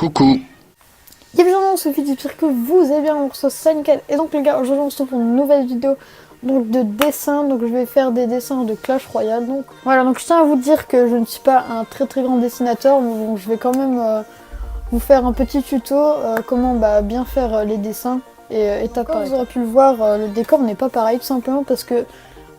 Coucou. Bienvenue, Sophie, j'espère que vous allez bien, on reçoit ça nickel. Et donc les gars, aujourd'hui on se retrouve pour une nouvelle vidéo donc de dessin. Donc je vais faire des dessins de Clash Royale. Donc voilà, donc je tiens à vous dire que je ne suis pas un très grand dessinateur, mais bon, je vais quand même vous faire un petit tuto comment bien faire les dessins et étape par étape. Vous aurez pu le voir, le décor n'est pas pareil, tout simplement parce que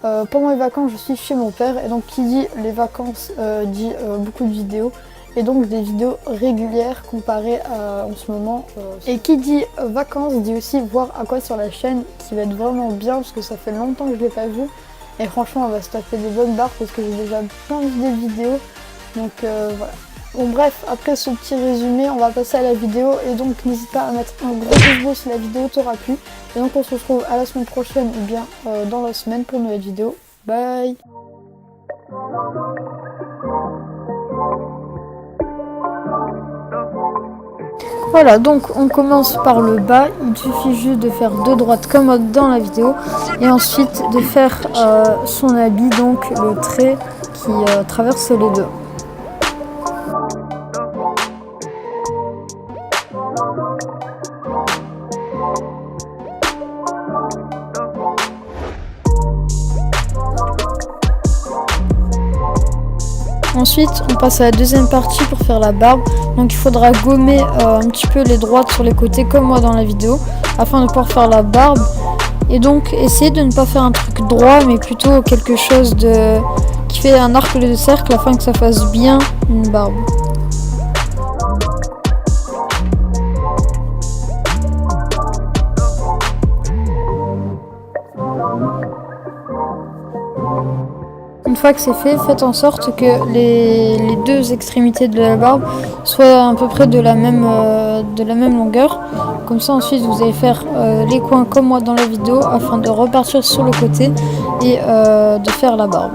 pendant les vacances je suis chez mon père, et donc qui dit les vacances dit beaucoup de vidéos. Et donc des vidéos régulières comparées à en ce moment. Et qui dit vacances dit aussi voir à quoi sur la chaîne, qui va être vraiment bien parce que ça fait longtemps que je ne l'ai pas vu. Et franchement on va se taper des bonnes barres parce que j'ai déjà plein d'idées de vidéos. Donc voilà. Bon bref, après ce petit résumé, on va passer à la vidéo. Et donc n'hésite pas à mettre un gros pouce bleu si la vidéo t'aura plu. Et donc on se retrouve à la semaine prochaine ou bien dans la semaine pour une nouvelle vidéo. Bye. Voilà, donc on commence par le bas, il suffit juste de faire deux droites comme dans la vidéo et ensuite de faire son habit, donc le trait qui traverse les deux. Ensuite, on passe à la deuxième partie pour faire la barbe. Donc il faudra gommer un petit peu les droites sur les côtés comme moi dans la vidéo afin de pouvoir faire la barbe. Et donc essayez de ne pas faire un truc droit mais plutôt quelque chose qui fait un arc de cercle afin que ça fasse bien une barbe. Une fois que c'est fait, faites en sorte que les deux extrémités de la barbe soient à peu près de la même longueur. Comme ça ensuite vous allez faire les coins comme moi dans la vidéo afin de repartir sur le côté et de faire la barbe.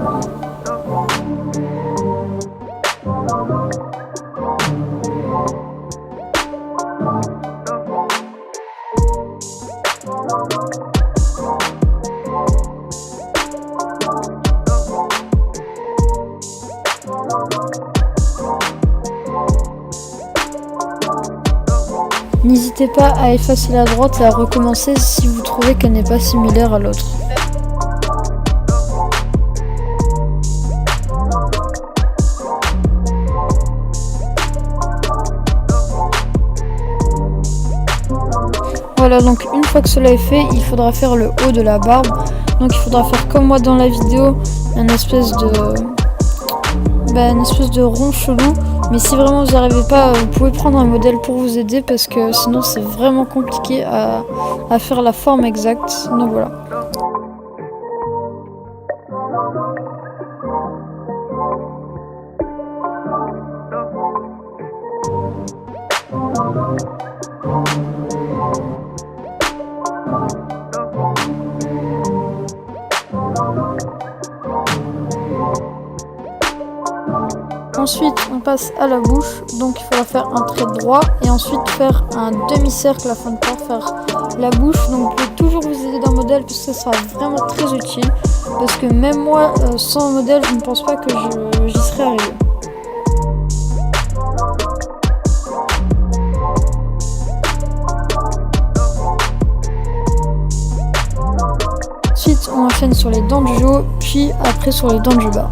N'hésitez pas à effacer la droite et à recommencer si vous trouvez qu'elle n'est pas similaire à l'autre. Voilà, donc une fois que cela est fait, il faudra faire le haut de la barbe. Donc il faudra faire comme moi dans la vidéo, une espèce de rond chelou. Mais si vraiment vous n'y arrivez pas, vous pouvez prendre un modèle pour vous aider parce que sinon c'est vraiment compliqué à faire la forme exacte. Donc voilà. Ensuite, on passe à la bouche, donc il faudra faire un trait droit et ensuite faire un demi-cercle afin de pouvoir faire la bouche. Donc vous pouvez toujours vous aider d'un modèle parce que ça sera vraiment très utile. Parce que même moi, sans modèle, je ne pense pas que j'y serais arrivé. Ensuite, on enchaîne sur les dents du haut, puis après sur les dents du bas.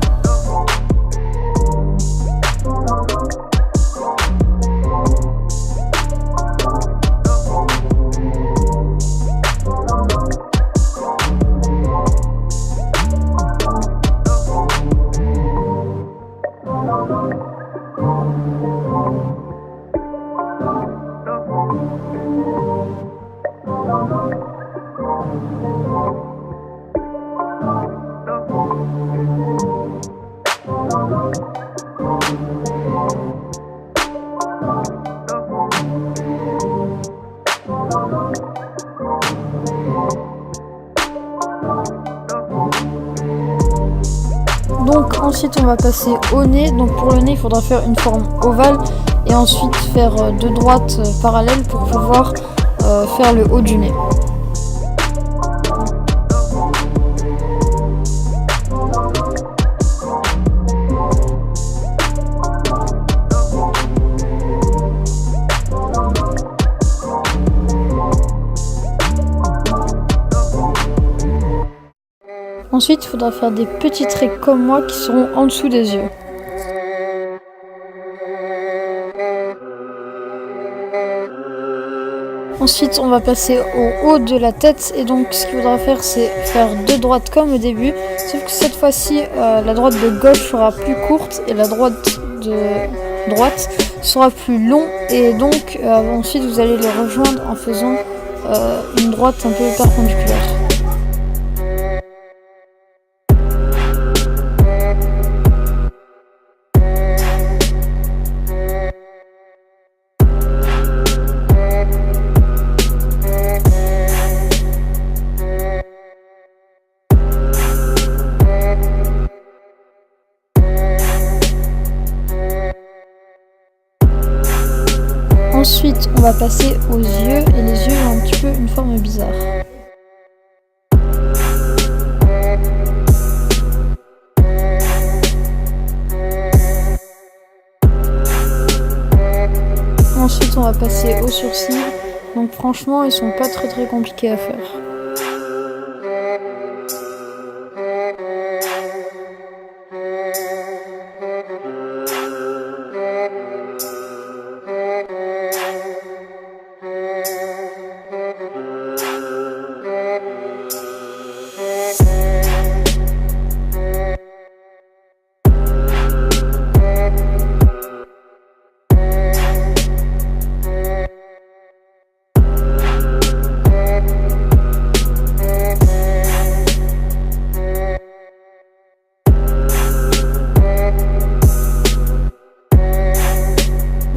Donc ensuite on va passer au nez. Donc pour le nez il faudra faire une forme ovale et ensuite faire deux droites parallèles pour pouvoir faire le haut du nez. Ensuite, il faudra faire des petits traits comme moi qui seront en dessous des yeux. Ensuite, on va passer au haut de la tête et donc ce qu'il faudra faire, c'est faire deux droites comme au début, sauf que cette fois-ci, la droite de gauche sera plus courte et la droite de droite sera plus long et donc ensuite vous allez les rejoindre en faisant une droite un peu perpendiculaire. Ensuite, on va passer aux yeux et les yeux ont un petit peu une forme bizarre. Ensuite, on va passer aux sourcils. Donc franchement, ils sont pas très compliqués à faire.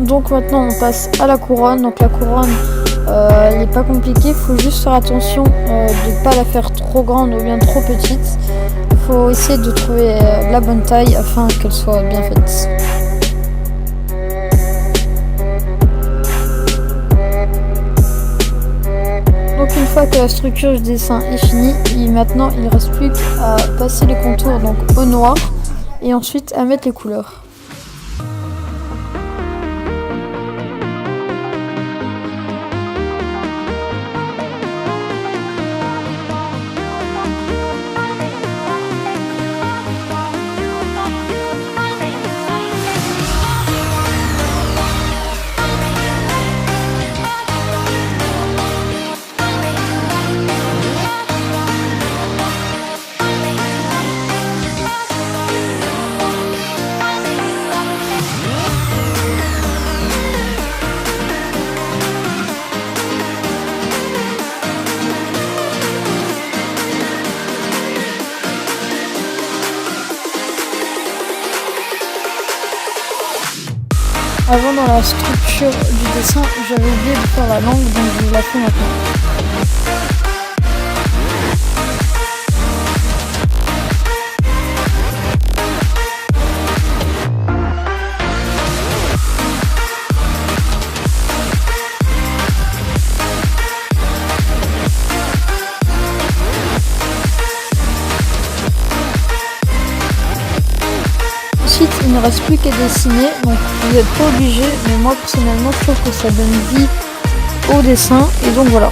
Donc maintenant on passe à la couronne. Donc la couronne elle n'est pas compliquée, il faut juste faire attention de ne pas la faire trop grande ou bien trop petite. Il faut essayer de trouver la bonne taille afin qu'elle soit bien faite. Donc une fois que la structure du dessin est finie, maintenant il ne reste plus qu'à passer les contours donc au noir et ensuite à mettre les couleurs. Avant dans la structure du dessin, j'avais oublié de faire la langue, donc je la fais maintenant. Ensuite, il ne reste plus qu'à dessiner, donc vous n'êtes pas obligé, mais moi personnellement je trouve que ça donne vie au dessin, et donc voilà.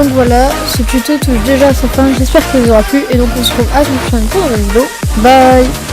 Donc voilà, ce tuto touche déjà à sa fin, j'espère qu'il vous aura plu et donc on se retrouve à la prochaine pour une nouvelle vidéo. Bye.